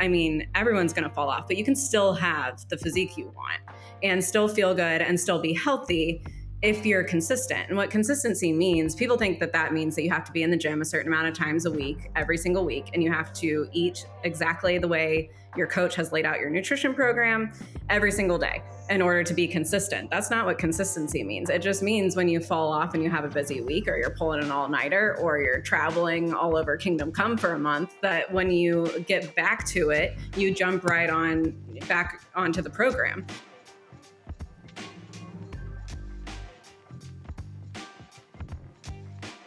I mean, everyone's going to fall off, but you can still have the physique you want and still feel good and still be healthy if you're consistent. And what consistency means, people think that that means that you have to be in the gym a certain amount of times a week, every single week, and you have to eat exactly the way your coach has laid out your nutrition program every single day in order to be consistent. That's not what consistency means. It just means when you fall off and you have a busy week, or you're pulling an all-nighter, or you're traveling all over Kingdom Come for a month, that when you get back to it, you jump right on back onto the program.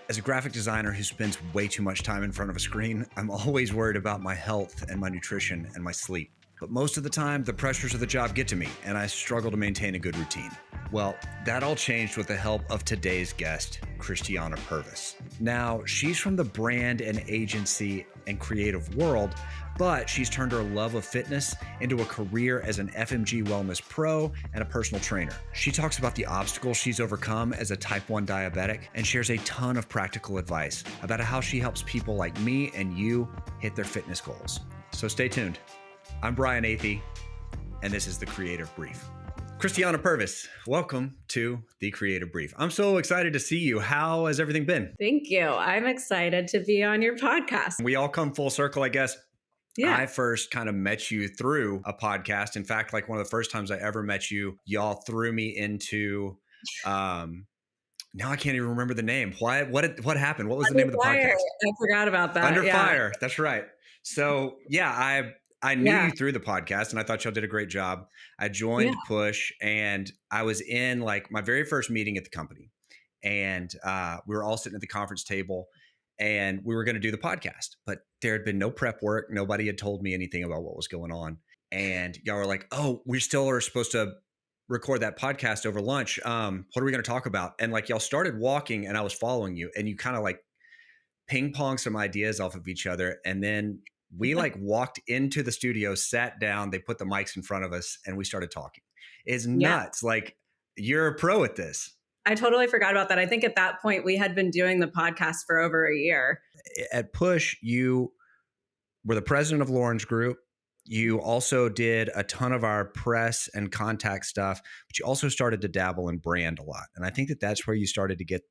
As a graphic designer who spends way too much time in front of a screen, I'm always worried about my health and my nutrition and my sleep. But most of the time, the pressures of the job get to me, and I struggle to maintain a good routine. Well, that all changed with the help of today's guest, Christiana Purves. Now, she's from the brand and agency and creative world, but she's turned her love of fitness into a career as an FMG wellness pro and a personal trainer. She talks about the obstacles she's overcome as a type 1 diabetic and shares a ton of practical advice about how she helps people like me and you hit their fitness goals. So stay tuned. I'm Brian Athey, and this is The Creative Brief. Christiana Purves, welcome to The Creative Brief. I'm so excited to see you. How has everything been? Thank you. I'm excited to be on your podcast. We all come full circle, I guess. Yeah. I first kind of met you through a podcast. In fact, like one of the first times I ever met you, y'all threw me into, now I can't even remember the name. What happened? What was the name of the podcast? I forgot about that. Under Fire. That's right. So yeah, I knew you through the podcast, and I thought y'all did a great job. I joined Push, and I was in like my very first meeting at the company, and we were all sitting at the conference table, and we were going to do the podcast, but there had been no prep work. Nobody had told me anything about what was going on. And y'all were like, oh, we still are supposed to record that podcast over lunch. What are we going to talk about? And like y'all started walking, and I was following you, and you kind of like ping pong some ideas off of each other. And then we like walked into the studio, sat down, they put the mics in front of us, and we started talking. It's nuts. Like, you're a pro at this. I totally forgot about that. I think at that point we had been doing the podcast for over a year. At Push, you were the president of Lauren's group. You also did a ton of our press and contact stuff, but you also started to dabble in brand a lot. And I think that that's where you started to get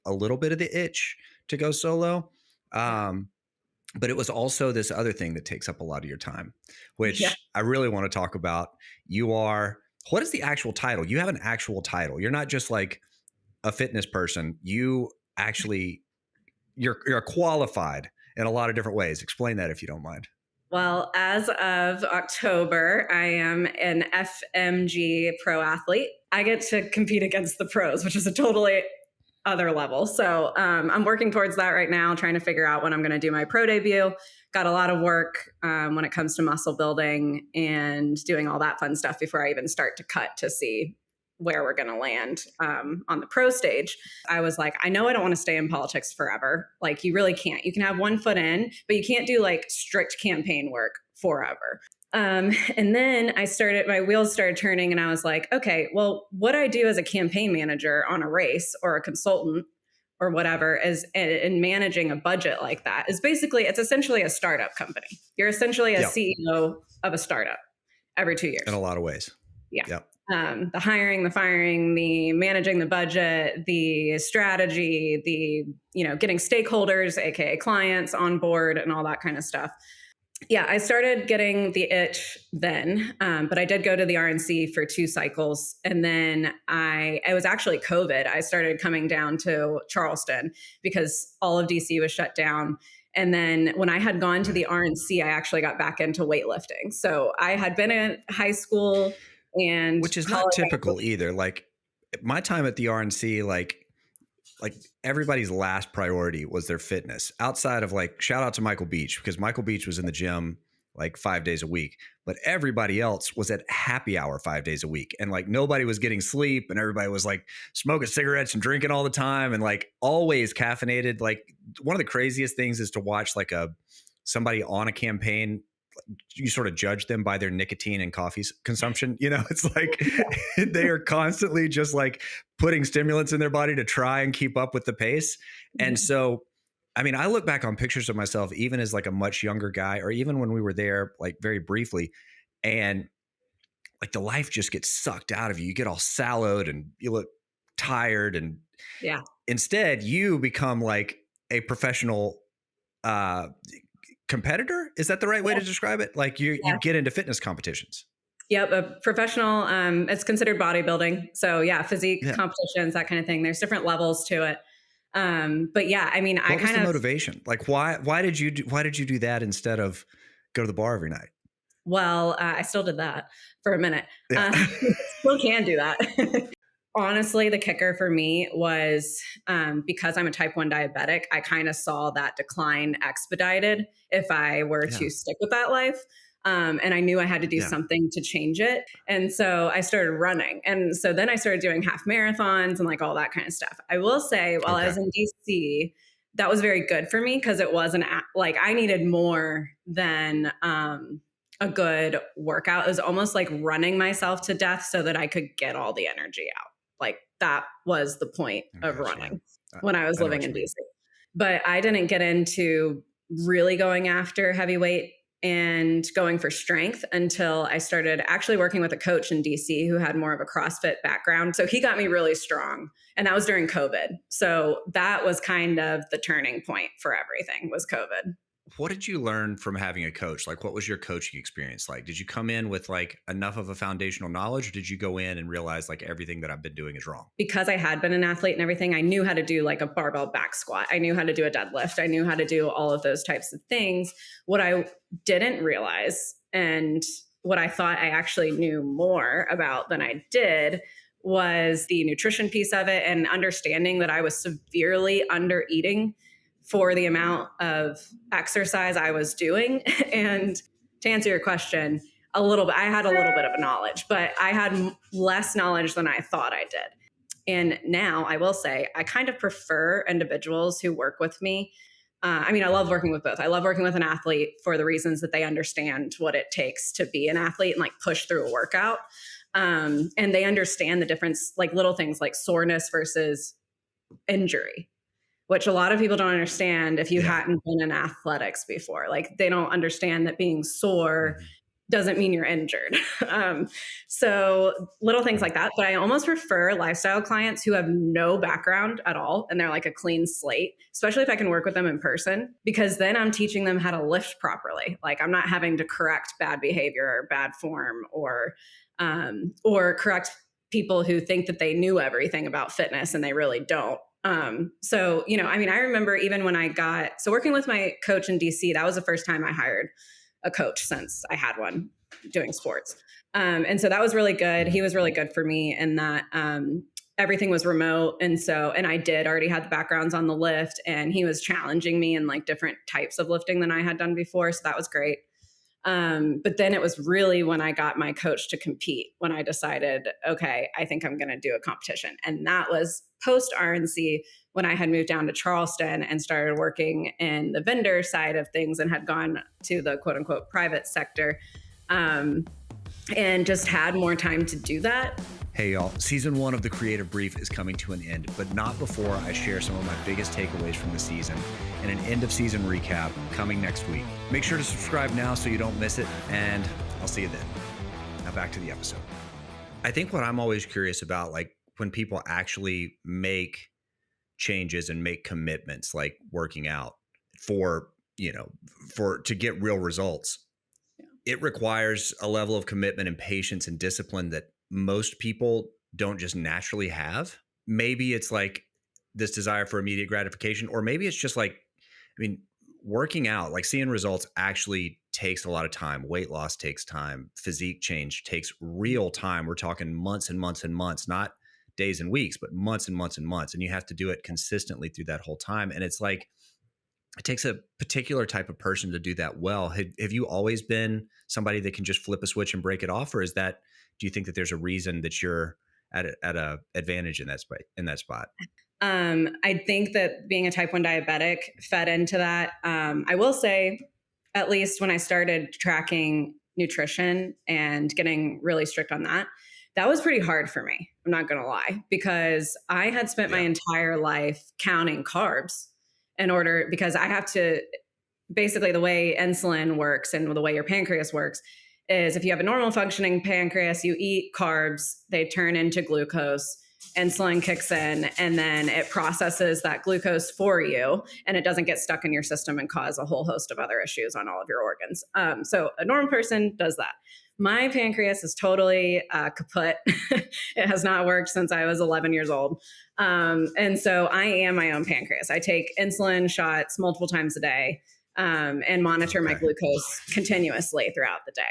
a little bit of the itch to go solo. But it was also this other thing that takes up a lot of your time, which I really want to talk about. You are, what is the actual title? You have an actual title. You're not just like a fitness person. You actually, you're qualified in a lot of different ways. Explain that if you don't mind. Well, as of October, I am an FMG pro athlete. I get to compete against the pros, which is a totally other level. So I'm working towards that right now, trying to figure out when I'm going to do my pro debut. Got a lot of work when it comes to muscle building and doing all that fun stuff before I even start to cut to see where we're going to land on the pro stage. I was like, I know I don't want to stay in politics forever. Like, you really can't. You can have one foot in, but you can't do like strict campaign work forever. And then my wheels started turning, and I was like, okay, well, what I do as a campaign manager on a race or a consultant or whatever is in managing a budget like that is basically, it's essentially a startup company. You're essentially a CEO of a startup every 2 years. In a lot of ways. Yeah. Yep. The hiring, the firing, the managing the budget, the strategy, the, getting stakeholders, AKA clients on board and all that kind of stuff. Yeah, I started getting the itch then, but I did go to the RNC for 2 cycles. And then it was actually COVID. I started coming down to Charleston because all of DC was shut down. And then when I had gone to the RNC, I actually got back into weightlifting. So I had been in high school and— Which is not typical either. Like, my time at the RNC, like everybody's last priority was their fitness, outside of like, shout out to Michael Beach, because Michael Beach was in the gym like 5 days a week, but everybody else was at happy hour 5 days a week. And like, nobody was getting sleep, and everybody was like smoking cigarettes and drinking all the time, and like always caffeinated. Like, one of the craziest things is to watch like somebody on a campaign. You sort of judge them by their nicotine and coffee consumption. It's like they are constantly just like putting stimulants in their body to try and keep up with the pace. And so I mean, I look back on pictures of myself, even as like a much younger guy, or even when we were there, like very briefly, and like the life just gets sucked out of you. You get all sallowed and you look tired. And Yeah. instead, you become like a professional uh, competitor. Is that the right way to describe it? Like you Yeah. get into fitness competitions. Yep, a professional. It's considered bodybuilding. So yeah, physique Yeah. competitions, that kind of thing. There's different levels to it. But yeah, I mean, I What was kind the of motivation? Like why did you do that instead of go to the bar every night? well, I still did that for a minute. Yeah. Still can do that. Honestly, the kicker for me was because I'm a type 1 diabetic, I kind of saw that decline expedited if I were Yeah. to stick with that life. And I knew I had to do Yeah. something to change it. And so I started running. And so then I started doing half marathons and like all that kind of stuff. I will say, while I Okay. was in DC, that was very good for me because it wasn't like I needed more than a good workout. It was almost like running myself to death so that I could get all the energy out. Like that was the point I of got you. running I, when I was I know living what in you mean. DC. But I didn't get into really going after heavyweight and going for strength until I started actually working with a coach in DC who had more of a CrossFit background. So he got me really strong. And that was during COVID. So that was kind of the turning point for everything was COVID. What did you learn from having a coach? Like, what was your coaching experience like? Did you come in with like enough of a foundational knowledge, or did you go in and realize like everything that I've been doing is wrong? Because I had been an athlete and everything, I knew how to do like a barbell back squat. I knew how to do a deadlift. I knew how to do all of those types of things. What I didn't realize and what I thought I actually knew more about than I did was the nutrition piece of it and understanding that I was severely under eating for the amount of exercise I was doing. And to answer your question, a little bit, I had a little bit of knowledge, but I had less knowledge than I thought I did. And now I will say I kind of prefer individuals who work with me. I mean, I love working with both. I love working with an athlete for the reasons that they understand what it takes to be an athlete and like push through a workout. And they understand the difference, like little things like soreness versus injury, which a lot of people don't understand if you Yeah. hadn't been in athletics before. Like they don't understand that being sore Mhm. doesn't mean you're injured. So little things Right. like that. But I almost prefer lifestyle clients who have no background at all and they're like a clean slate, especially if I can work with them in person, because then I'm teaching them how to lift properly. Like I'm not having to correct bad behavior or bad form or correct people who think that they knew everything about fitness and they really don't. So, you know, I mean, I remember even when so working with my coach in DC, that was the first time I hired a coach since I had one doing sports. And so that was really good. He Mhm. was really good for me in that everything was remote. And I did already had the backgrounds on the lift and he was challenging me in like different types of lifting than I had done before. So that was great. But then it was really when I got my coach to compete, when I decided, okay, I think I'm going to do a competition. And that was post RNC when I had moved down to Charleston and started working in the vendor side of things and had gone to the quote unquote private sector um, and just had more time to do that. Hey, y'all. Season 1 of The Creative Brief is coming to an end, but not before I share some of my biggest takeaways from the season and an end of season recap coming next week. Make sure to subscribe now so you don't miss it, and I'll see you then. Now back to the episode. I think what I'm always curious about, like when people actually make changes and make commitments, like working out for, to get real results, it requires a level of commitment and patience and discipline that most people don't just naturally have. Maybe it's like this desire for immediate gratification, or maybe it's just like, I mean, working out, like seeing results actually takes a lot of time. Weight loss takes time. Physique change takes real time. We're talking months and months and months, not days and weeks, but months and months and months. And you have to do it consistently through that whole time. And it's like, it takes a particular type of person to do that well. Have you always been somebody that can just flip a switch and break it off, or do you think that there's a reason that you're at a advantage in that spot? I think that being a type 1 diabetic fed into that. I will say, at least when I started tracking nutrition and getting really strict on that, that was pretty hard for me. I'm not going to lie, because I had spent my Yeah. entire life counting carbs because I have to, basically the way insulin works and the way your pancreas works is if you have a normal functioning pancreas, you eat carbs, they turn into glucose, insulin kicks in, and then it processes that glucose for you, and it doesn't get stuck in your system and cause a whole host of other issues on all of your organs. So a normal person does that. My pancreas is totally kaput. It has not worked since I was 11 years old. And so I am my own pancreas. I take insulin shots multiple times a day and monitor my glucose continuously throughout the day.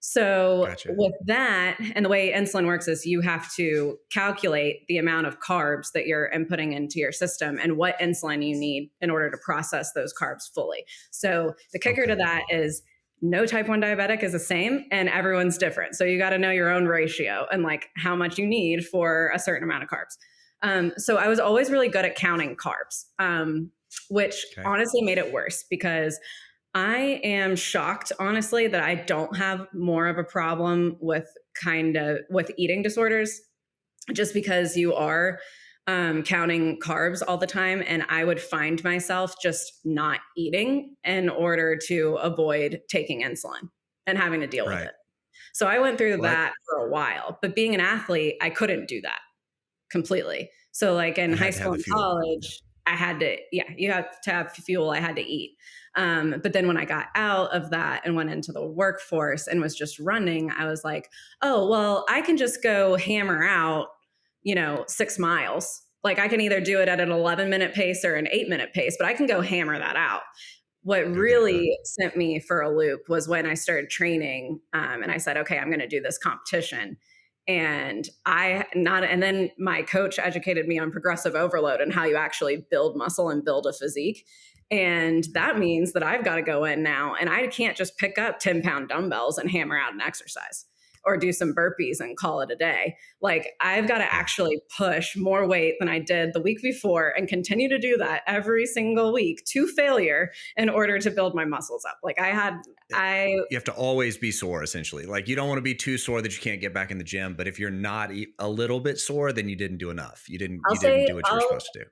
So with that, and the way insulin works is you have to calculate the amount of carbs that you're inputting into your system and what insulin you need in order to process those carbs fully. So the kicker to that is no type 1 diabetic is the same and everyone's different. So you got to know your own ratio and like how much you need for a certain amount of carbs. So I was always really good at counting carbs, which honestly made it worse because I am shocked, honestly, that I don't have more of a problem with eating disorders, just because you are counting carbs all the time. And I would find myself just not eating in order to avoid taking insulin and having to deal with it. So I went through that for a while, but being an athlete, I couldn't do that completely. So like in high school and college, I had to, you have to have fuel. I had to eat. But then when I got out of that and went into the workforce and was just running, I was like, oh, well, I can just go hammer out, 6 miles. Like I can either do it at an 11-minute pace or an 8-minute pace, but I can go hammer that out. What really sent me for a loop was when I started training, and I said, okay, I'm going to do this competition. And then my coach educated me on progressive overload and how you actually build muscle and build a physique. And that means that I've got to go in now and I can't just pick up 10-pound dumbbells and hammer out an exercise or do some burpees and call it a day. Like I've got to actually push more weight than I did the week before and continue to do that every single week to failure in order to build my muscles up. Like you have to always be sore, essentially. Like you don't want to be too sore that you can't get back in the gym. But if you're not a little bit sore, then you didn't do enough. You didn't do what you were supposed to do.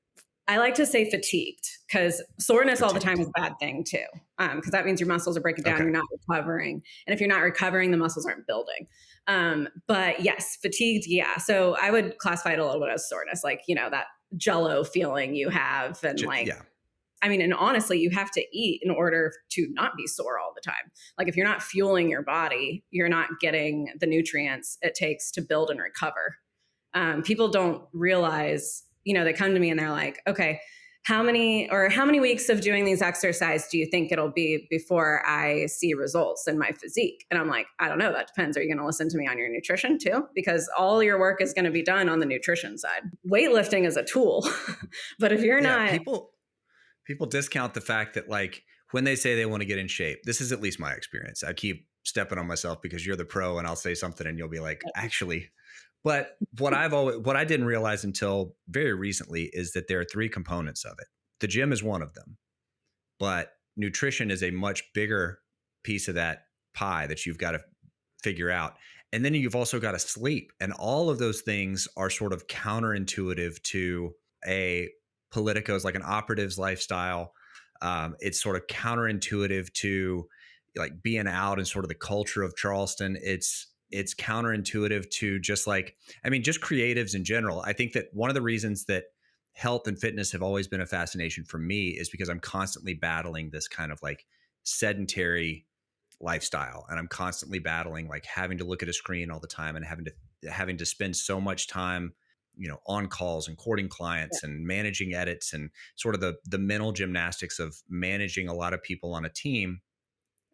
I like to say fatigued because soreness all the time is a bad thing too. Because that means your muscles are breaking down. You're not recovering. And if you're not recovering, the muscles aren't building. But yes, fatigued. Yeah. So I would classify it a little bit as soreness, like, that jello feeling you have. And and honestly, you have to eat in order to not be sore all the time. Like if you're not fueling your body, you're not getting the nutrients it takes to build and recover. People don't realize, they come to me and they're like, okay, how many weeks of doing these exercises do you think it'll be before I see results in my physique? And I'm like, I don't know. That depends. Are you going to listen to me on your nutrition too? Because all your work is going to be done on the nutrition side. Weightlifting is a tool, but if you're not... People discount the fact that like when they say they want to get in shape, this is at least my experience. I keep stepping on myself because you're the pro and I'll say something and you'll be like, actually... But what I didn't realize until very recently is that there are 3 components of it. The gym is one of them, but nutrition is a much bigger piece of that pie that you've got to figure out. And then you've also got to sleep. And all of those things are sort of counterintuitive to a politicos, like an operative's lifestyle. It's sort of counterintuitive to like being out and sort of the culture of Charleston. It's counterintuitive to just creatives in general. I think that one of the reasons that health and fitness have always been a fascination for me is because I'm constantly battling this kind of like sedentary lifestyle. And I'm constantly battling like having to look at a screen all the time and having to spend so much time, on calls and courting clients and managing edits and sort of the mental gymnastics of managing a lot of people on a team.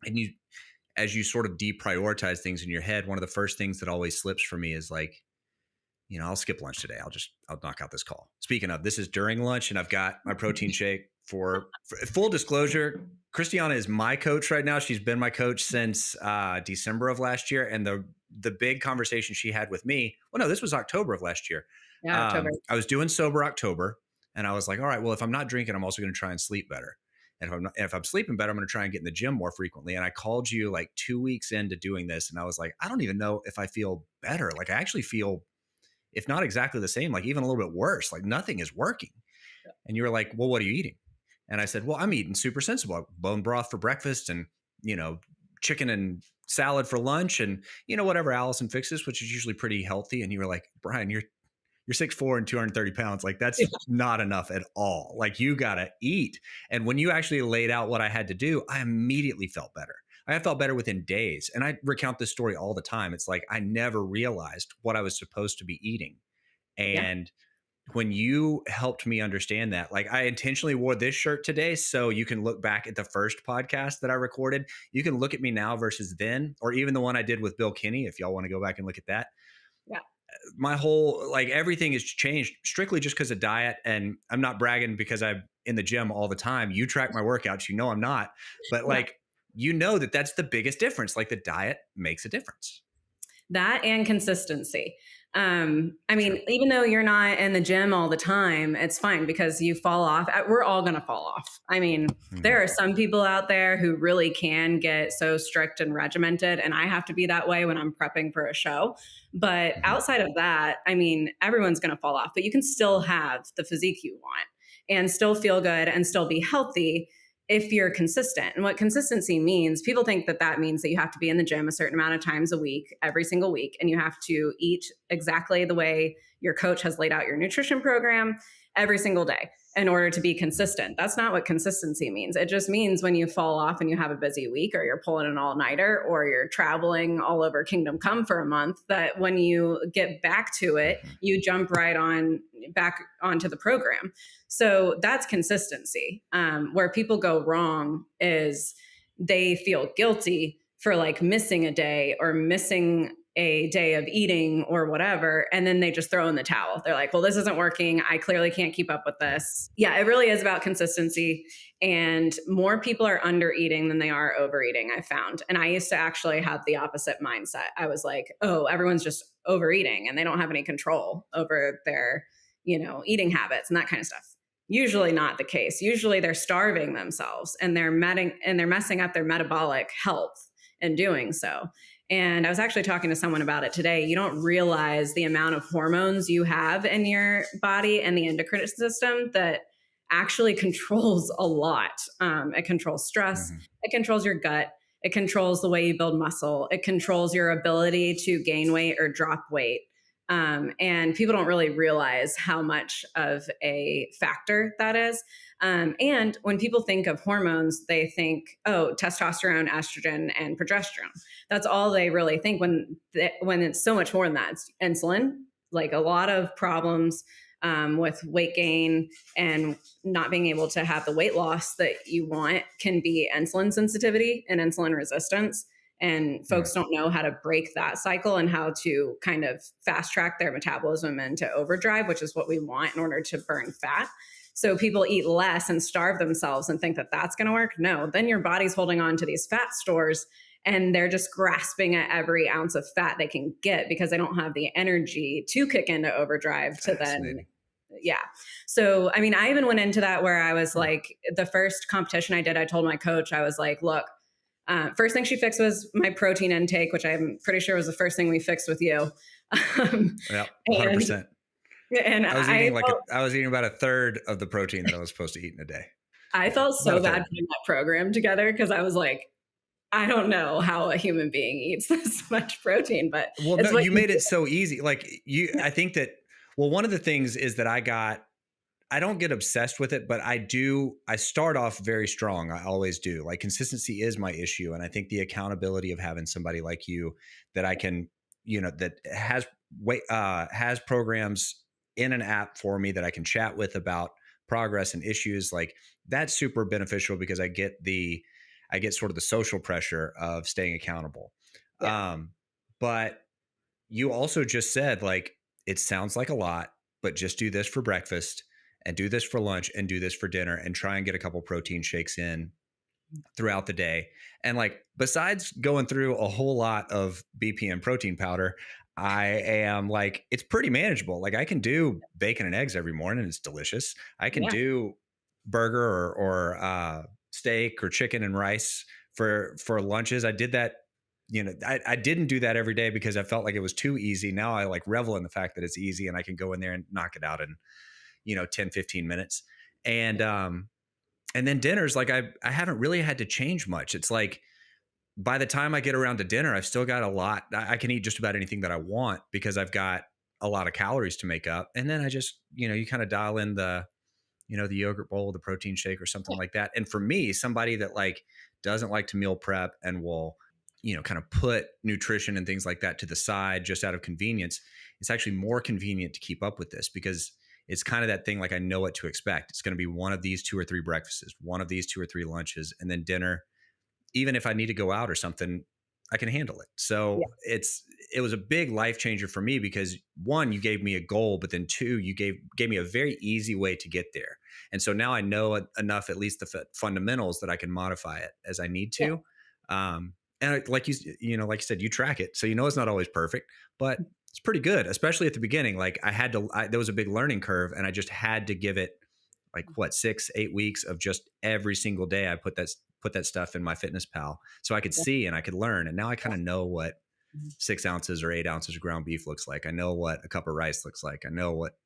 And as you sort of deprioritize things in your head, one of the first things that always slips for me is like, I'll skip lunch today. I'll knock out this call. Speaking of, this is during lunch and I've got my protein shake for full disclosure. Christiana is my coach right now. She's been my coach since December of last year. And the big conversation she had with me, this was October of last year. Yeah, October. I was doing sober October and I was like, all right, well, if I'm not drinking, I'm also going to try and sleep better. And if I'm sleeping better, I'm going to try and get in the gym more frequently. And I called you like 2 weeks into doing this. And I was like, I don't even know if I feel better. Like I actually feel, if not exactly the same, like even a little bit worse, like nothing is working. Yeah. And you were like, well, what are you eating? And I said, well, I'm eating super sensible, bone broth for breakfast and, chicken and salad for lunch and, whatever Allison fixes, which is usually pretty healthy. And you were like, Brian, you're 6'4" and 230 pounds. Like that's not enough at all. Like you got to eat. And when you actually laid out what I had to do, I immediately felt better. I felt better within days. And I recount this story all the time. It's like, I never realized what I was supposed to be eating. Yeah. And when you helped me understand that, like I intentionally wore this shirt today so you can look back at the first podcast that I recorded. You can look at me now versus then, or even the one I did with Bill Kinney, if y'all want to go back and look at that. Yeah. My whole, like everything has changed strictly just because of diet. And I'm not bragging because I'm in the gym all the time. You track my workouts, I'm not, but Yeah. like, that's the biggest difference. Like the diet makes a difference. That and consistency. I mean, Sure. even though you're not in the gym all the time, it's fine because you fall off. We're all going to fall off. I mean, there are some people out there who really can get so strict and regimented, and I have to be that way when I'm prepping for a show. But outside of that, I mean, everyone's going to fall off, but you can still have the physique you want and still feel good and still be healthy if you're consistent. And what consistency means, people think that that means that you have to be in the gym a certain amount of times a week, every single week, and you have to eat exactly the way your coach has laid out your nutrition program every single day in order to be consistent. That's not what consistency means. It just means when you fall off and you have a busy week, or you're pulling an all-nighter, or you're traveling all over Kingdom Come for a month, that when you get back to it, you jump right on back onto the program. So that's consistency. Where people go wrong is they feel guilty for like missing a day or missing a day of eating or whatever, and then they just throw in the towel. They're like, well, this isn't working. I clearly can't keep up with this. Yeah, it really is about consistency. And more people are under eating than they are overeating, I found. And I used to actually have the opposite mindset. I was like, oh, everyone's just overeating and they don't have any control over their, eating habits and that kind of stuff. Usually not the case. Usually they're starving themselves and they're messing up their metabolic health in doing so. And I was actually talking to someone about it today. You don't realize the amount of hormones you have in your body and the endocrine system that actually controls a lot. It controls stress. It controls your gut. It controls the way you build muscle. It controls your ability to gain weight or drop weight. And people don't really realize how much of a factor that is. And when people think of hormones, they think, oh, testosterone, estrogen, and progesterone. That's all they really think when it's so much more than that. It's insulin, like a lot of problems with weight gain and not being able to have the weight loss that you want can be insulin sensitivity and insulin resistance. And folks don't know how to break that cycle and how to kind of fast track their metabolism into overdrive, which is what we want in order to burn fat. So people eat less and starve themselves and think that that's going to work. No, then your body's holding on to these fat stores and they're just grasping at every ounce of fat they can get because they don't have the energy to kick into overdrive to then. Yeah. So, I mean, I even went into that where I was like, the first competition I did, I told my coach, I was like, look, first thing she fixed was my protein intake, which I'm pretty sure was the first thing we fixed with you. Yeah, 100%. And I was eating about a third of the protein that I was supposed to eat in a day. I felt so bad putting that program together because I was like, I don't know how a human being eats this much protein, but well, no, you made it so easy. Like I think that, well, one of the things is that I don't get obsessed with it, but I start off very strong. I always do. Like consistency is my issue. And I think the accountability of having somebody like you that I can, that has programs in an app for me that I can chat with about progress and issues, like that's super beneficial because I get sort of the social pressure of staying accountable. Yeah. But you also just said, like, it sounds like a lot, but just do this for breakfast and do this for lunch and do this for dinner and try and get a couple protein shakes in throughout the day. And like, besides going through a whole lot of BPM protein powder, I am like, it's pretty manageable. Like I can do bacon and eggs every morning. It's delicious. I can do burger or steak or chicken and rice for lunches. I did that. I didn't do that every day because I felt like it was too easy. Now I like revel in the fact that it's easy and I can go in there and knock it out in, 10, 15 minutes. And And then dinners, like I haven't really had to change much. It's like by the time I get around to dinner, I've still got a lot. I can eat just about anything that I want because I've got a lot of calories to make up. And then I just, you kind of dial in the yogurt bowl, the protein shake or something Yeah. like that. And for me, somebody that like doesn't like to meal prep and will, kind of put nutrition and things like that to the side just out of convenience, it's actually more convenient to keep up with this because it's kind of that thing like I know what to expect. It's going to be one of these 2 or 3 breakfasts, one of these 2 or 3 lunches, and then dinner. Even if I need to go out or something, I can handle it. So Yeah. it was a big life changer for me because one, you gave me a goal, but then two, you gave me a very easy way to get there. And so now I know enough, at least the fundamentals, that I can modify it as I need Yeah. to. And like like you said, you track it, so it's not always perfect, but it's pretty good, especially at the beginning. Like there was a big learning curve, and I just had to give it like what 6-8 weeks of just every single day. I put that stuff in my fitness pal so I could Yeah. see and I could learn. And now I kind Yeah. of know what Mhm. 6 ounces or 8 ounces of ground beef looks like. I know what a cup of rice looks like. I know what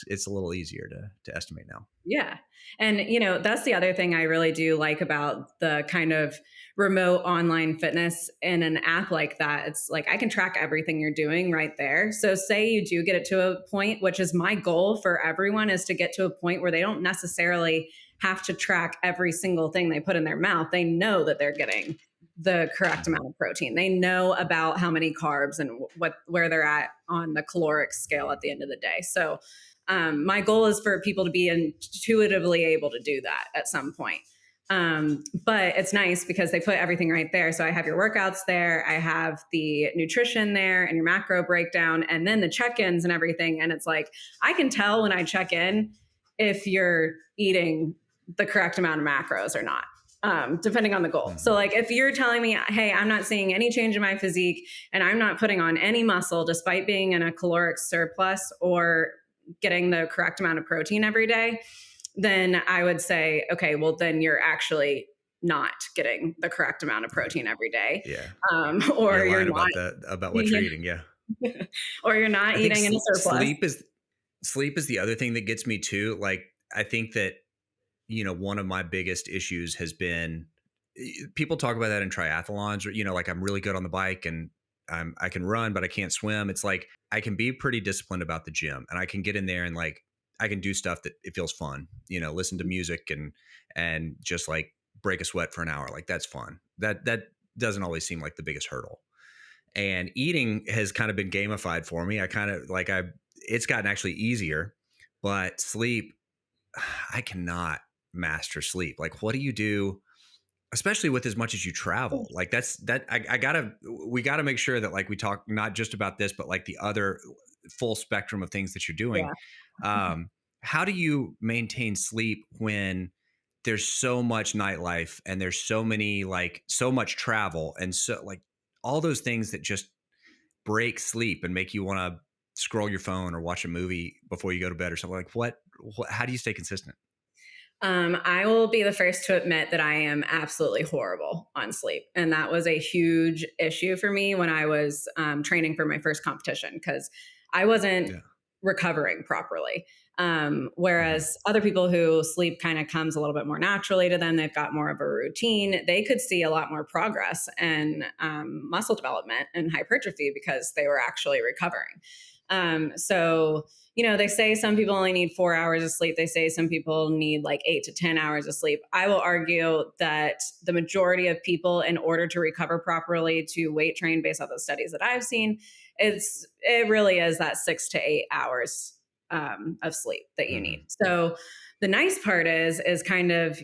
it's a little easier to estimate now. Yeah. And, that's the other thing I really do like about the kind of remote online fitness in an app like that. It's like I can track everything you're doing right there. So, say you do get it to a point, which is my goal for everyone, is to get to a point where they don't necessarily have to track every single thing they put in their mouth. They know that they're getting the correct amount of protein. They know about how many carbs and where they're at on the caloric scale at the end of the day. So, my goal is for people to be intuitively able to do that at some point. But it's nice because they put everything right there. So I have your workouts there, I have the nutrition there, and your macro breakdown, and then the check-ins and everything. And it's like I can tell when I check in if you're eating the correct amount of macros or not. Depending on the goal. So, Mm-hmm. like, if you're telling me, hey, I'm not seeing any change in my physique and I'm not putting on any muscle despite being in a caloric surplus or getting the correct amount of protein every day, then I would say, okay, well, then you're actually not getting the correct amount of Right. protein every day, Yeah. or You're you're lying not, about what you're eating. Yeah. or you're not I think eating in a surplus. sleep is the other thing that gets me too. Like I think that one of my biggest issues has been people talk about that in triathlons or like I'm really good on the bike and I can run but I can't swim. It's like I can be pretty disciplined about the gym and I can get in there and like I can do stuff that it feels fun, listen to music and just like break a sweat for an hour. Like that's fun. That doesn't always seem like the biggest hurdle. And eating has kind of been gamified for me. I kind of like it's gotten actually easier, but sleep, I cannot master sleep. Like, what do you do, especially with as much as you travel? Like, we gotta make sure that like we talk not just about this, but like the other full spectrum of things that you're doing. Yeah. How do you maintain sleep when there's so much nightlife and there's so much travel and so like all those things that just break sleep and make you want to scroll your phone or watch a movie before you go to bed or something like how do you stay consistent? I will be the first to admit that I am absolutely horrible on sleep. And that was a huge issue for me when I was training for my first competition because I wasn't Yeah. recovering properly. Mm-hmm. Whereas other people who sleep kind of comes a little bit more naturally to them, they've got more of a routine, they could see a lot more progress and muscle development and hypertrophy because they were actually recovering. So, they say some people only need 4 hours of sleep. They say some people need like 8 to 10 hours of sleep. I will argue that the majority of people, in order to recover properly, to weight train based on the studies that I've seen, it really is that 6 to 8 hours of sleep that you Mm-hmm. need. So the nice part is kind of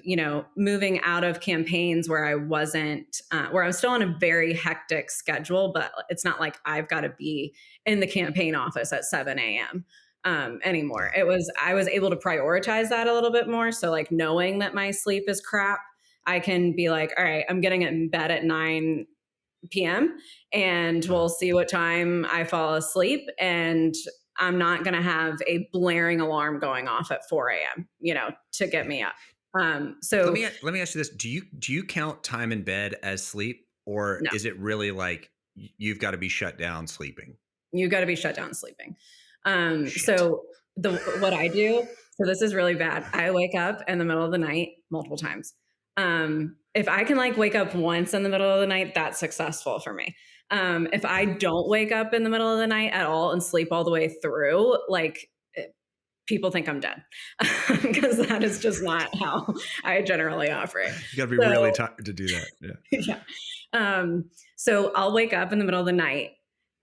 moving out of campaigns where I wasn't where I'm still on a very hectic schedule, but it's not like I've got to be in the campaign office at 7 a.m. Anymore. Yeah. I was able to prioritize that a little bit more. So like knowing that my sleep is crap, I can be like, all right, I'm getting in bed at 9 p.m. and Uh-huh. we'll see what time I fall asleep. And I'm not going to have a blaring alarm going off at 4 a.m., to get Yeah. me up. Let So me let me ask you this: do you count time in bed as sleep, or no, is it really like you've got to be shut down sleeping? you got to be shut down sleeping. Shit. So what I do, So this is really bad. I wake up in the middle of the night multiple times. If I can like wake up once in the middle of the night, that's successful for me. If I don't wake up in the middle of the night at all and sleep all the way through, like people think I'm dead because that is just not how I generally operate. You got to be So, really tired to do that. Yeah. yeah. So I'll wake up in the middle of the night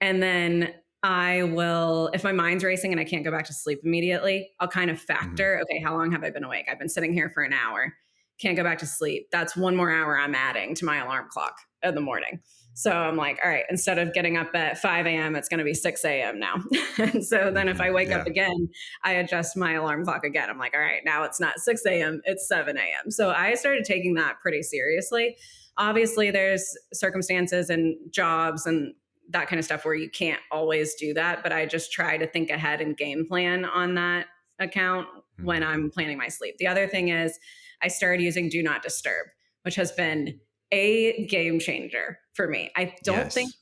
and then I will, if my mind's racing and I can't go back to sleep immediately, I'll kind of factor, okay, how long have I been awake? I've been sitting here for an hour, can't go back to sleep. That's one more hour I'm adding to my alarm clock in the morning. So I'm like, all right, instead of getting up at 5 a.m., it's going to be 6 a.m. now. And so then if I wake up again, I adjust my alarm clock again. I'm like, all right, now it's not 6 a.m., it's 7 a.m. So I started taking that pretty seriously. Obviously, there's circumstances and jobs and that kind of stuff where you can't always do that. But I just try to think ahead and game plan on that account when I'm planning my sleep. The other thing is I started using Do Not Disturb, which has been a game changer for me. I don't think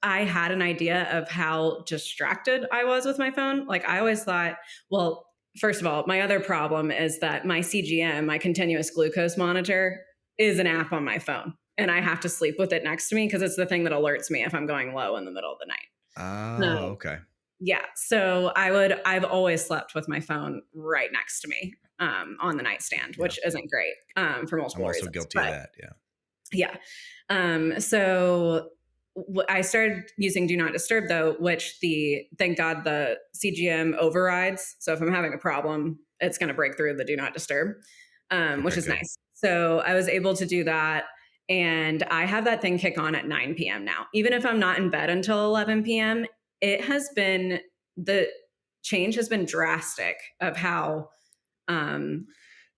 I had an idea of how distracted I was with my phone. Like I always thought, well, first of all, my other problem is that my CGM, my continuous glucose monitor, is an app on my phone. And I have to sleep with it next to me because it's the thing that alerts me if I'm going low in the middle of the night. Oh, okay. Yeah. So I've always slept with my phone right next to me on the nightstand, which isn't great for multiple reasons. I'm also guilty of that. Yeah. So I started using Do Not Disturb though, which thank God the CGM overrides. So if I'm having a problem, it's going to break through the Do Not Disturb, which is nice. So I was able to do that. And I have that thing kick on at 9 p.m. now. Even if I'm not in bed until 11 p.m., the change has been drastic of how.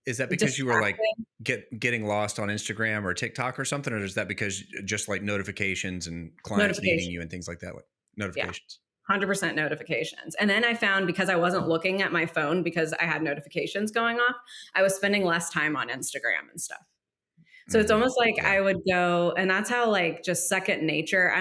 Is that because you were like getting lost on Instagram or TikTok or something? Or is that because just like notifications and clients needing you and things like that? Like notifications. Yeah, 100% notifications. And then I found because I wasn't looking at my phone because I had notifications going off, I was spending less time on Instagram and stuff. So it's almost like I would go, and that's how like just second nature.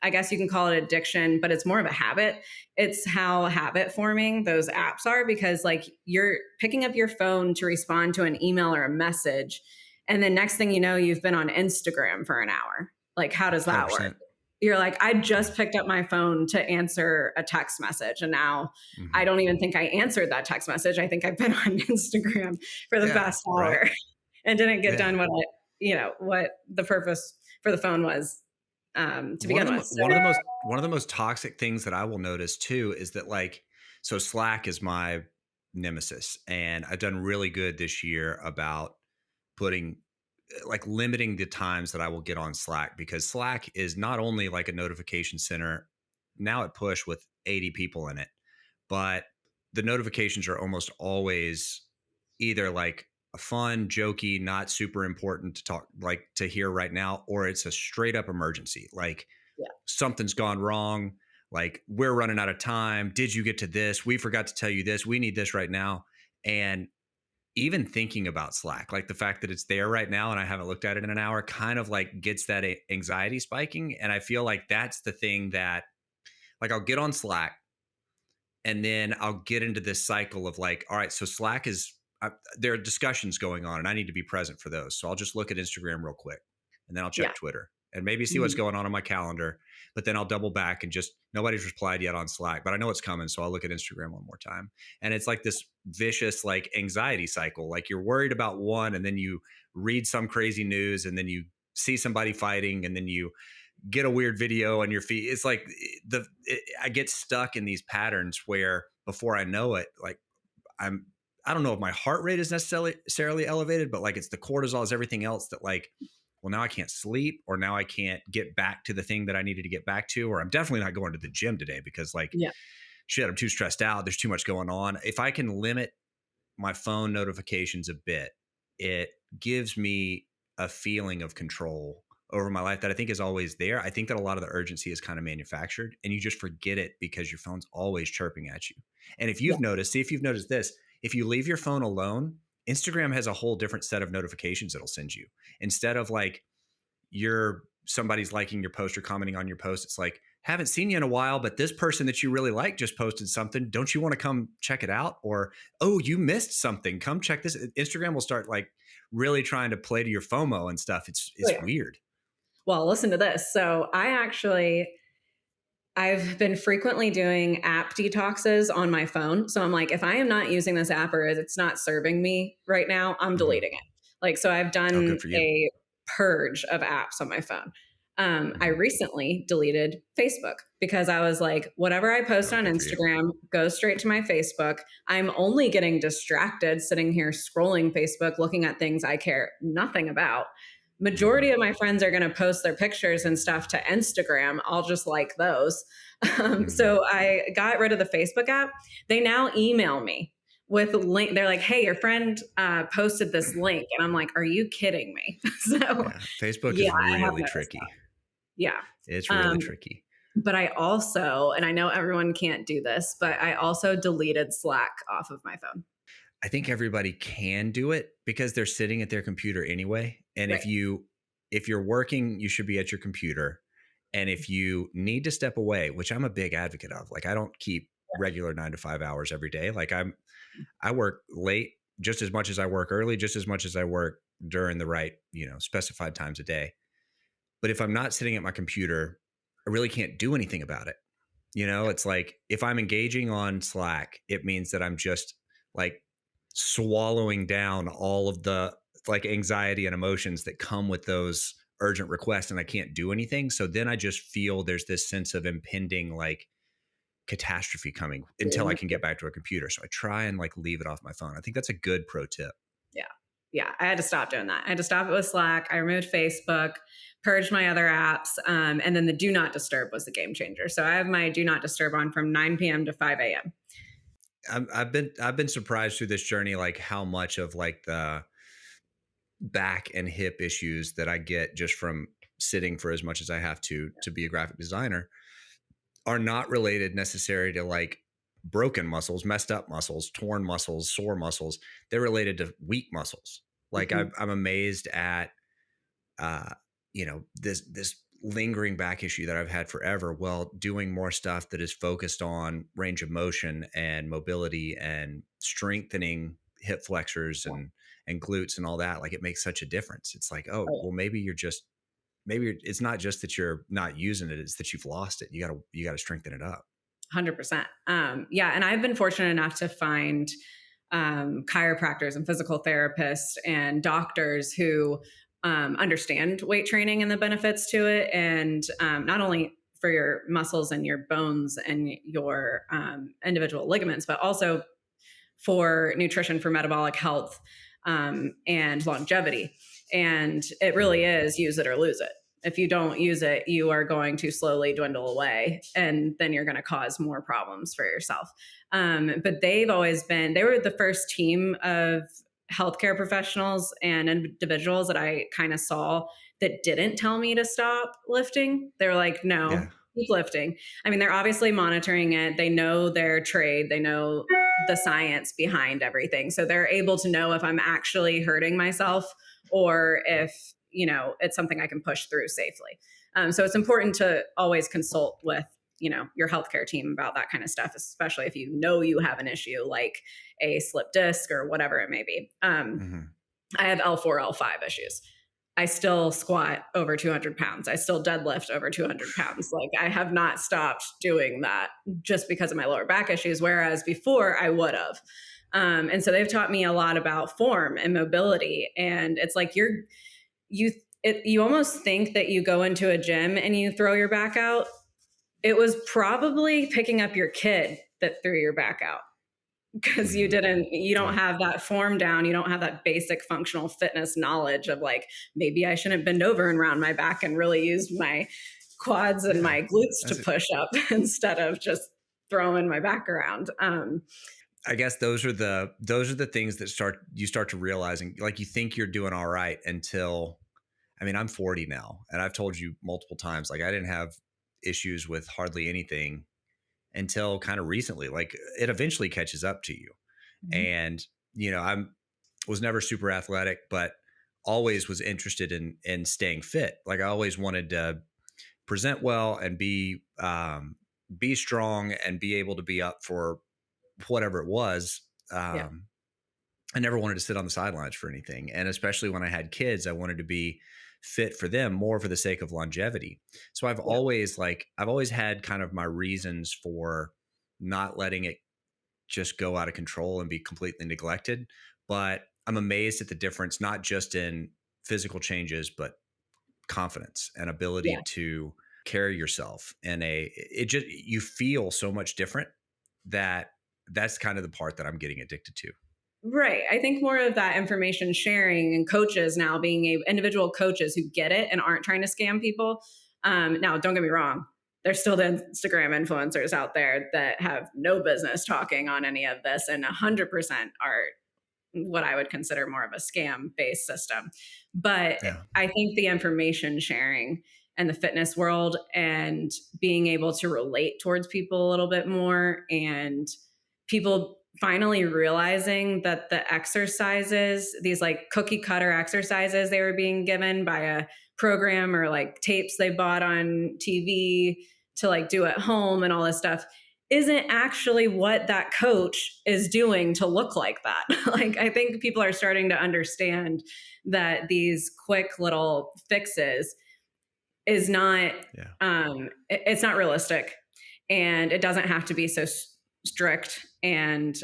I guess you can call it addiction, but it's more of a habit. It's how habit forming those apps are because like you're picking up your phone to respond to an email or a message. And then next thing you know, you've been on Instagram for an hour. Like, how does that 100%. work? You're like, I just picked up my phone to answer a text message. And now I don't even think I answered that text message. I think I've been on Instagram for the past hour. Right. And didn't get done what the purpose for the phone was to begin with. One of the most toxic things that I will notice too is that so Slack is my nemesis, and I've done really good this year about limiting the times that I will get on Slack, because Slack is not only like a notification center now at Push with 80 people in it, but the notifications are almost always either like a fun, jokey, not super important to talk, like to hear right now, or it's a straight up emergency. Like something's gone wrong. Like we're running out of time. Did you get to this? We forgot to tell you this. We need this right now. And even thinking about Slack, like the fact that it's there right now and I haven't looked at it in an hour kind of like gets that anxiety spiking. And I feel like that's the thing that like I'll get on Slack and then I'll get into this cycle of like, all right, so Slack is, there are discussions going on and I need to be present for those. So I'll just look at Instagram real quick and then I'll check Twitter and maybe see what's going on my calendar, but then I'll double back and just nobody's replied yet on Slack, but I know it's coming. So I'll look at Instagram one more time. And it's like this vicious, like anxiety cycle. Like you're worried about one and then you read some crazy news and then you see somebody fighting and then you get a weird video on your feed. It's like I get stuck in these patterns where before I know it, like I don't know if my heart rate is necessarily elevated, but like it's the cortisol, is everything else that like, well, now I can't sleep, or now I can't get back to the thing that I needed to get back to, or I'm definitely not going to the gym today because like, shit, I'm too stressed out. There's too much going on. If I can limit my phone notifications a bit, it gives me a feeling of control over my life that I think is always there. I think that a lot of the urgency is kind of manufactured and you just forget it because your phone's always chirping at you. And if you've noticed, see if you've noticed this, if you leave your phone alone, Instagram has a whole different set of notifications it'll send you. Instead of like your somebody's liking your post or commenting on your post, it's like, haven't seen you in a while, but this person that you really like just posted something. Don't you want to come check it out? Or, oh, you missed something. Come check this. Instagram will start like really trying to play to your FOMO and stuff. It's weird. Well, listen to this. So I've been frequently doing app detoxes on my phone. So I'm like, if I am not using this app or it's not serving me right now, I'm deleting it. Like, so I've Oh, done good for you. a purge of apps on my phone. I recently deleted Facebook because I was like, whatever I post Oh, on good for you. Instagram goes straight to my Facebook. I'm only getting distracted sitting here scrolling Facebook, looking at things I care nothing about. Majority of my friends are going to post their pictures and stuff to Instagram. I'll just like those. So I got rid of the Facebook app. They now email me with a link. They're like, hey, your friend posted this link. And I'm like, are you kidding me? So Yeah. Facebook yeah, is I have really noticed tricky. that. Yeah. It's really Um, tricky. but I also, and I know everyone can't do this, but I also deleted Slack off of my phone. I think everybody can do it because they're sitting at their computer anyway. And Right. if you're working, you should be at your computer. And if you need to step away, which I'm a big advocate of, like I don't keep regular 9 to 5 hours every day. Like I work late just as much as I work early, just as much as I work during the right, specified times a day. But if I'm not sitting at my computer, I really can't do anything about it. It's like if I'm engaging on Slack, it means that I'm just like swallowing down all of the like anxiety and emotions that come with those urgent requests, and I can't do anything. So then I just feel there's this sense of impending like catastrophe coming until I can get back to a computer. So I try and like leave it off my phone. I think that's a good pro tip. Yeah. Yeah. I had to stop doing that. I had to stop it with Slack. I removed Facebook, purged my other apps. And then the do not disturb was the game changer. So I have my do not disturb on from 9 p.m. to 5 a.m. I've been surprised through this journey, like how much of like the back and hip issues that I get just from sitting for as much as I have to be a graphic designer are not related necessarily to like broken muscles, messed up muscles, torn muscles, sore muscles. They're related to weak muscles. Like I'm amazed at, this lingering back issue that I've had forever. Well, doing more stuff that is focused on range of motion and mobility and strengthening hip flexors and glutes and all that, like it makes such a difference. It's like, oh, well, it's not just that you're not using it, it's that you've lost it. You gotta strengthen it up. 100%. Yeah. And I've been fortunate enough to find chiropractors and physical therapists and doctors who understand weight training and the benefits to it. And not only for your muscles and your bones and your individual ligaments, but also for nutrition, for metabolic health and longevity. And it really is use it or lose it. If you don't use it, you are going to slowly dwindle away, and then you're going to cause more problems for yourself. But they were the first team of healthcare professionals and individuals that I kind of saw that didn't tell me to stop lifting. They were like, no, keep lifting. I mean, they're obviously monitoring it. They know their trade. They know the science behind everything. So they're able to know if I'm actually hurting myself or if, it's something I can push through safely. So it's important to always consult with, your healthcare team about that kind of stuff, especially if you know you have an issue like a slip disc or whatever it may be. I have L4, L5 issues. I still squat over 200 pounds. I still deadlift over 200 pounds. Like I have not stopped doing that just because of my lower back issues. Whereas before I would have. And so they've taught me a lot about form and mobility. And it's like you almost think that you go into a gym and you throw your back out. It was probably picking up your kid that threw your back out. Because you don't have that form down. You don't have that basic functional fitness knowledge of like, maybe I shouldn't bend over and round my back and really use my quads and my glutes to push up instead of just throwing my back around. I guess those are the things that you start to realize, and like you think you're doing all right until, I mean, I'm 40 now, and I've told you multiple times, like I didn't have issues with hardly anything until kind of recently. Like it eventually catches up to you. And I was never super athletic, but always was interested in staying fit. Like I always wanted to present well and be strong and be able to be up for whatever it was. Yeah. I never wanted to sit on the sidelines for anything. And especially when I had kids, I wanted to be fit for them more for the sake of longevity. So Yeah. I've always had kind of my reasons for not letting it just go out of control and be completely neglected. But I'm amazed at the difference, not just in physical changes, but confidence and ability Yeah. to carry yourself it just, you feel so much different that that's kind of the part that I'm getting addicted to. Right. I think more of that information sharing and coaches now being individual coaches who get it and aren't trying to scam people. Now, don't get me wrong. There's still the Instagram influencers out there that have no business talking on any of this, and 100% are what I would consider more of a scam based system. But Yeah. I think the information sharing and the fitness world and being able to relate towards people a little bit more, and people finally realizing that the exercises, these like cookie cutter exercises they were being given by a program or like tapes they bought on TV to like do at home and all this stuff, isn't actually what that coach is doing to look like that. Like, I think people are starting to understand that these quick little fixes is not, Yeah. it's not realistic, and it doesn't have to be so strict and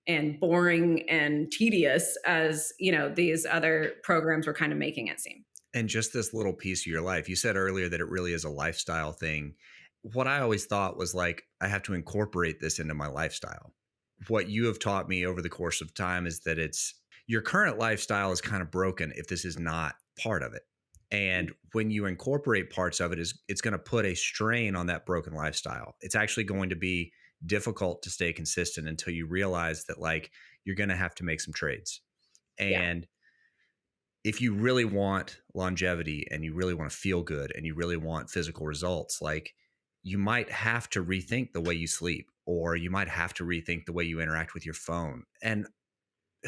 and boring and tedious as, these other programs were kind of making it seem. And just this little piece of your life. You said earlier that it really is a lifestyle thing. What I always thought was like, I have to incorporate this into my lifestyle. What you have taught me over the course of time is that it's your current lifestyle is kind of broken if this is not part of it. And when you incorporate parts of it, it's going to put a strain on that broken lifestyle. It's actually going to be difficult to stay consistent until you realize that like you're going to have to make some trades. Yeah. And if you really want longevity and you really want to feel good and you really want physical results, like you might have to rethink the way you sleep, or you might have to rethink the way you interact with your phone. And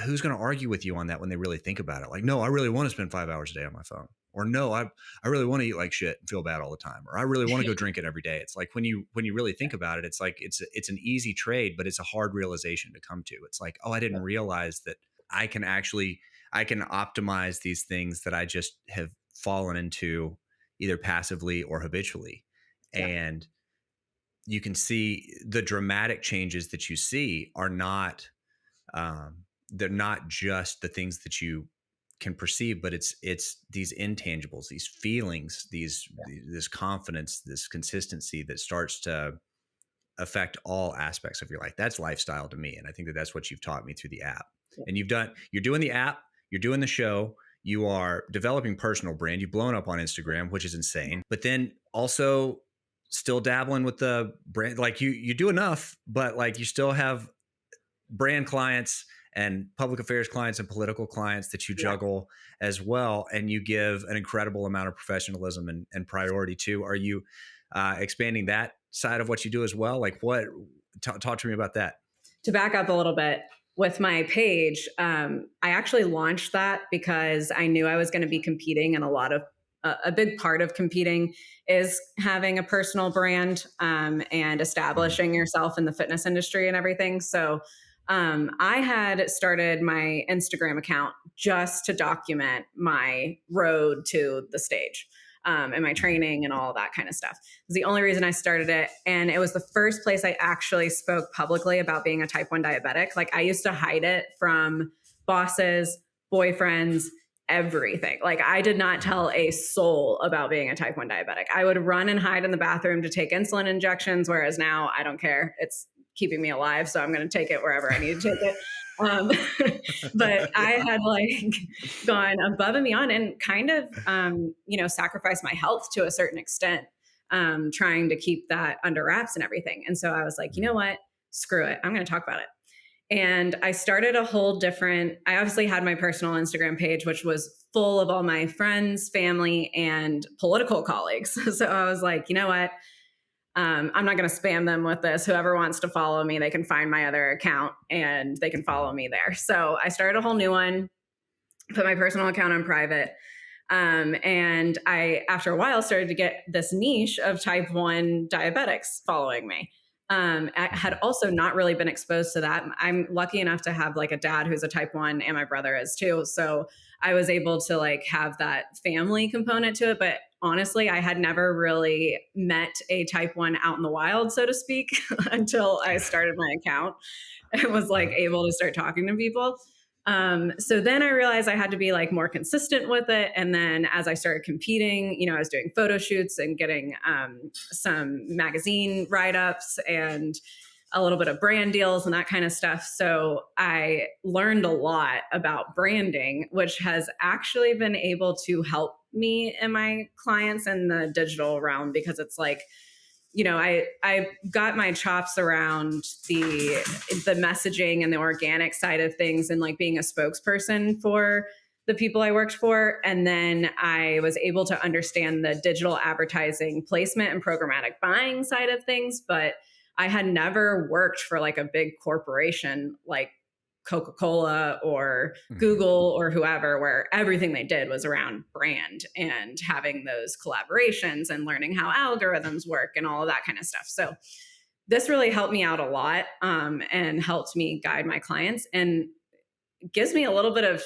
who's going to argue with you on that when they really think about it? Like, no, I really want to spend 5 hours a day on my phone. Or no, I really want to eat like shit and feel bad all the time. Or I really want to go drink it every day. It's like when you really think about it, it's like it's an easy trade, but it's a hard realization to come to. It's like, oh, I didn't realize that I can actually I can optimize these things that I just have fallen into either passively or habitually. Yeah. And you can see the dramatic changes that you see are not they're not just the things that you can perceive, but it's these intangibles, these feelings, this confidence, this consistency that starts to affect all aspects of your life. That's lifestyle to me, and I think that that's what you've taught me through the app. And you're doing the app, you're doing the show, you are developing personal brand, you've blown up on Instagram, which is insane. But then also still dabbling with the brand, like you do enough, but like you still have brand clients and public affairs clients and political clients that you Yeah. juggle as well. And you give an incredible amount of professionalism and priority to. Are you expanding that side of what you do as well? Like talk to me about that. To back up a little bit with my page, I actually launched that because I knew I was going to be competing, and a big part of competing is having a personal brand and establishing yourself in the fitness industry and everything. So I had started my Instagram account just to document my road to the stage and my training and all that kind of stuff. It was the only reason I started it. And it was the first place I actually spoke publicly about being a type 1 diabetic. Like, I used to hide it from bosses, boyfriends, everything. Like, I did not tell a soul about being a type 1 diabetic. I would run and hide in the bathroom to take insulin injections, whereas now I don't care. It's keeping me alive, so I'm going to take it wherever I need to take it. But I had like gone above and beyond and kind of, sacrificed my health to a certain extent, trying to keep that under wraps and everything. And so I was like, you know what? Screw it. I'm going to talk about it. And I started I obviously had my personal Instagram page, which was full of all my friends, family, and political colleagues. So I was like, you know what? I'm not going to spam them with this. Whoever wants to follow me, they can find my other account and they can follow me there. So I started a whole new one. put my personal account on private. And I, after a while, started to get this niche of type 1 diabetics following me. I had also not really been exposed to that. I'm lucky enough to have like a dad who's a type 1 and my brother is too. So I was able to like have that family component to it. But honestly, I had never really met a type 1 out in the wild, so to speak, until I started my account and was like able to start talking to people. So then I realized I had to be like more consistent with it. And then as I started competing, I was doing photo shoots and getting some magazine write-ups and a little bit of brand deals and that kind of stuff. So I learned a lot about branding, which has actually been able to help me and my clients in the digital realm, because it's like, I got my chops around the messaging and the organic side of things and like being a spokesperson for the people I worked for. And then I was able to understand the digital advertising placement and programmatic buying side of things. But I had never worked for like a big corporation like Coca-Cola or Google or whoever, where everything they did was around brand and having those collaborations and learning how algorithms work and all of that kind of stuff. So this really helped me out a lot, and helped me guide my clients, and gives me a little bit of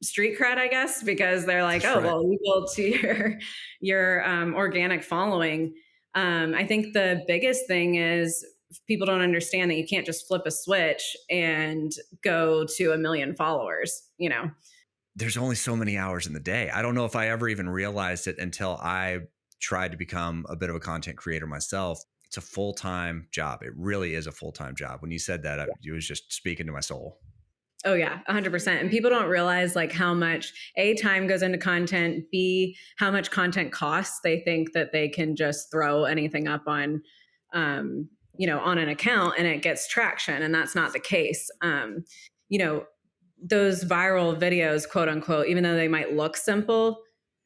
street cred, I guess, because they're like, That's oh, right. well, you build to your organic following. I think the biggest thing is people don't understand that you can't just flip a switch and go to 1 million followers. There's only so many hours in the day. I don't know if I ever even realized it until I tried to become a bit of a content creator myself. It's a full-time job. It really is a full-time job. When you said that, it was just speaking to my soul. Oh yeah, 100%. And people don't realize like how much A, time goes into content, B, how much content costs. They think that they can just throw anything up on an account and it gets traction. And that's not the case. Those viral videos, quote unquote, even though they might look simple,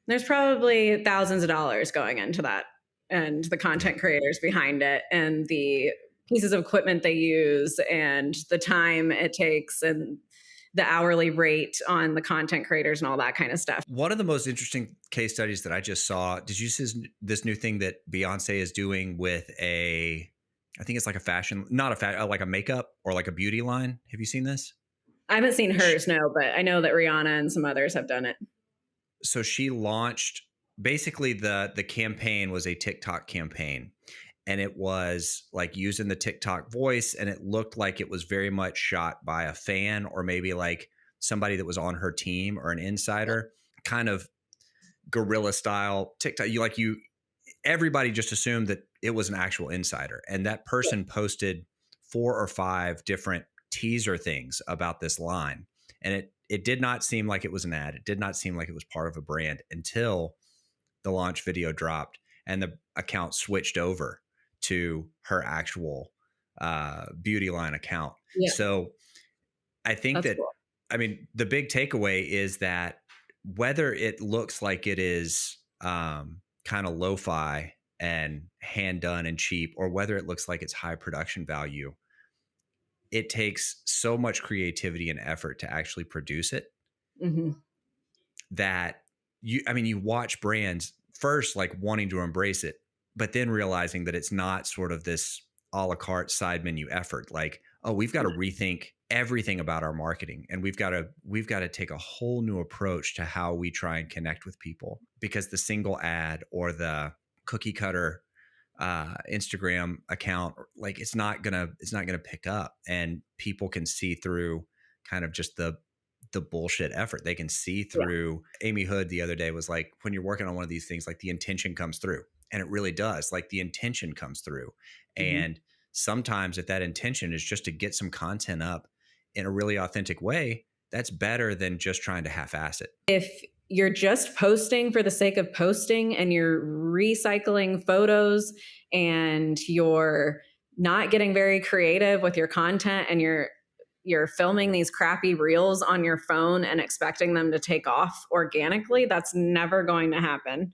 there's probably thousands of dollars going into that, and the content creators behind it, and the pieces of equipment they use, and the time it takes, and the hourly rate on the content creators and all that kind of stuff. One of the most interesting case studies that I just saw, did you see this new thing that Beyonce is doing with I think it's like a fashion, not a fashion, like a makeup or like a beauty line. Have you seen this? I haven't seen hers, no, but I know that Rihanna and some others have done it. So she launched, basically the campaign was a TikTok campaign, and it was like using the TikTok voice, and it looked like it was very much shot by a fan or maybe like somebody that was on her team or an insider, kind of guerrilla style TikTok. Everybody just assumed that it was an actual insider, and that person posted 4 or 5 different teaser things about this line, and it did not seem like it was an ad. It did not seem like it was part of a brand until the launch video dropped and the account switched over to her actual beauty line account. Yeah, So I think that's that, cool. I mean, the big takeaway is that whether it looks like it is kind of lo-fi and hand done and cheap, or whether it looks like it's high production value, it takes so much creativity and effort to actually produce it, Mm-hmm. that you watch brands first like wanting to embrace it, but then realizing that it's not sort of this a la carte side menu effort. Like, oh, we've got to rethink everything about our marketing, and we've got to take a whole new approach to how we try and connect with people, because the single ad or the cookie cutter Instagram account, like it's not gonna pick up, and people can see through kind of just the bullshit effort. They can see through. Amy Hood the other day was like, when you're working on one of these things, like the intention comes through, and it really does. Like the intention comes through. Mm-hmm. And sometimes if that intention is just to get some content up in a really authentic way, that's better than just trying to half-ass it. If you're just posting for the sake of posting and you're recycling photos and you're not getting very creative with your content, and you're filming these crappy reels on your phone and expecting them to take off organically, that's never going to happen.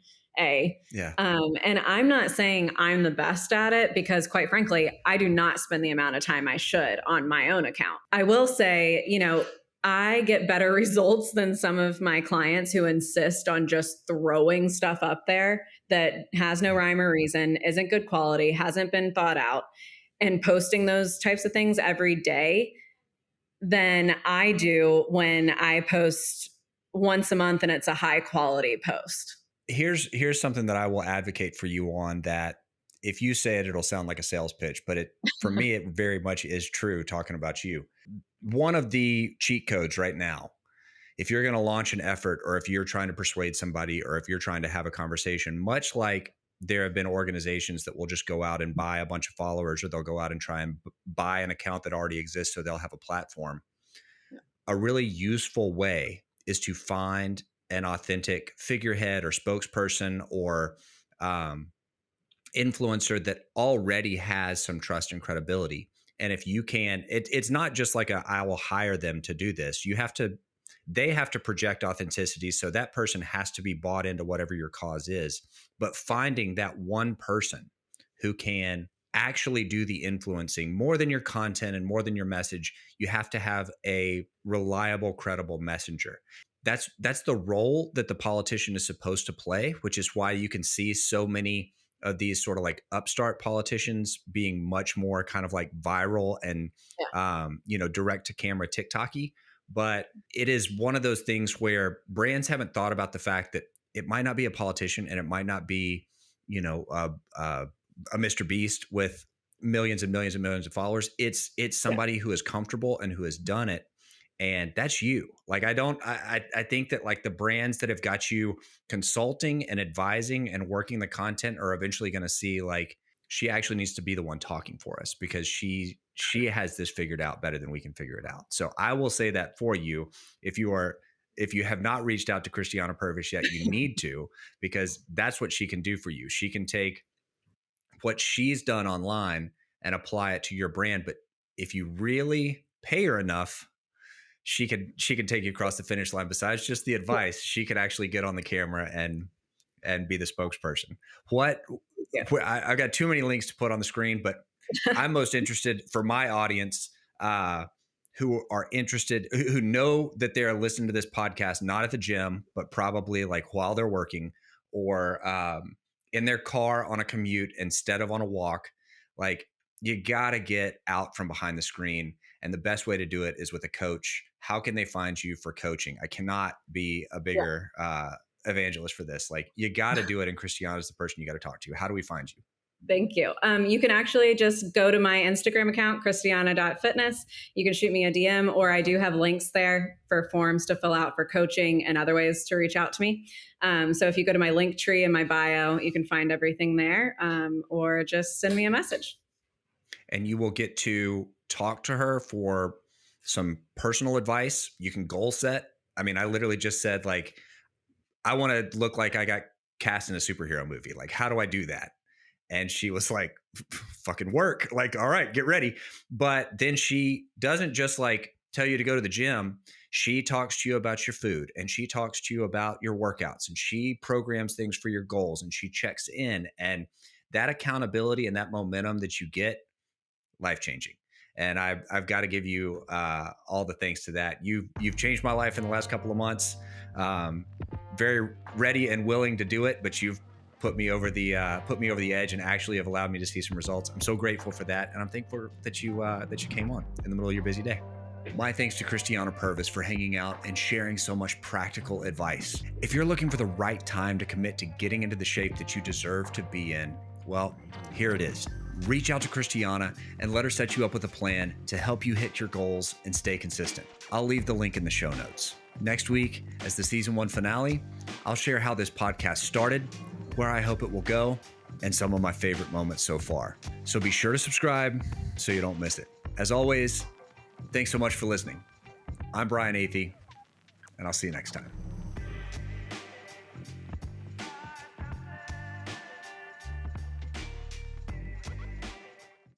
Yeah. And I'm not saying I'm the best at it, because quite frankly, I do not spend the amount of time I should on my own account. I will say, I get better results than some of my clients who insist on just throwing stuff up there that has no rhyme or reason, isn't good quality, hasn't been thought out, and posting those types of things every day than I do when I post once a month and it's a high quality post. Here's something that I will advocate for you on, that if you say it, it'll sound like a sales pitch, but for me, it very much is true talking about you. One of the cheat codes right now, if you're going to launch an effort, or if you're trying to persuade somebody, or if you're trying to have a conversation, much like there have been organizations that will just go out and buy a bunch of followers, or they'll go out and try and buy an account that already exists so they'll have a platform. A really useful way is to find an authentic figurehead or spokesperson or influencer that already has some trust and credibility. And if you can, it's not just like I will hire them to do this. They have to project authenticity. So that person has to be bought into whatever your cause is. But finding that one person who can actually do the influencing more than your content and more than your message, you have to have a reliable, credible messenger. That's the role that the politician is supposed to play, which is why you can see so many of these sort of like upstart politicians being much more kind of like viral and, direct to camera TikTok-y. But it is one of those things where brands haven't thought about the fact that it might not be a politician, and it might not be, a Mr. Beast with millions and millions and millions of followers. It's somebody who is comfortable and who has done it. And that's you. Like, I think that like the brands that have got you consulting and advising and working the content are eventually going to see like, she actually needs to be the one talking for us, because she has this figured out better than we can figure it out. So I will say that for you, if you have not reached out to Christiana Purves yet, you need to, because that's what she can do for you. She can take what she's done online and apply it to your brand. But if you really pay her enough, she can take you across the finish line. Besides just the advice, she could actually get on the camera and be the spokesperson. I've got too many links to put on the screen, but I'm most interested for my audience who are interested, who know that they're listening to this podcast, not at the gym, but probably like while they're working, or in their car on a commute instead of on a walk. Like, you got to get out from behind the screen. And the best way to do it is with a coach. How can they find you for coaching? I cannot be a bigger evangelist for this. Like, you got to do it. And Christiana is the person you got to talk to. How do we find you? Thank you. You can actually just go to my Instagram account, christiana.fitness. You can shoot me a DM, or I do have links there for forms to fill out for coaching and other ways to reach out to me. So if you go to my link tree in my bio, you can find everything there, or just send me a message. And you will get to talk to her for some personal advice. You can goal set. I mean, I literally just said, like, I want to look like I got cast in a superhero movie. Like, how do I do that? And she was like, fucking work. Like, all right, get ready. But then she doesn't just like tell you to go to the gym. She talks to you about your food, and she talks to you about your workouts, and she programs things for your goals, and she checks in. And that accountability and that momentum that you get, life-changing. And I've got to give you all the thanks to that. You've changed my life in the last couple of months. Very ready and willing to do it, but you've put me over the edge and actually have allowed me to see some results. I'm so grateful for that, and I'm thankful that you came on in the middle of your busy day. My thanks to Christiana Purves for hanging out and sharing so much practical advice. If you're looking for the right time to commit to getting into the shape that you deserve to be in, well, here it is. Reach out to Christiana and let her set you up with a plan to help you hit your goals and stay consistent. I'll leave the link in the show notes. Next week, as the season 1 finale, I'll share how this podcast started, where I hope it will go, and some of my favorite moments so far. So be sure to subscribe so you don't miss it. As always, thanks so much for listening. I'm Brian Athey, and I'll see you next time.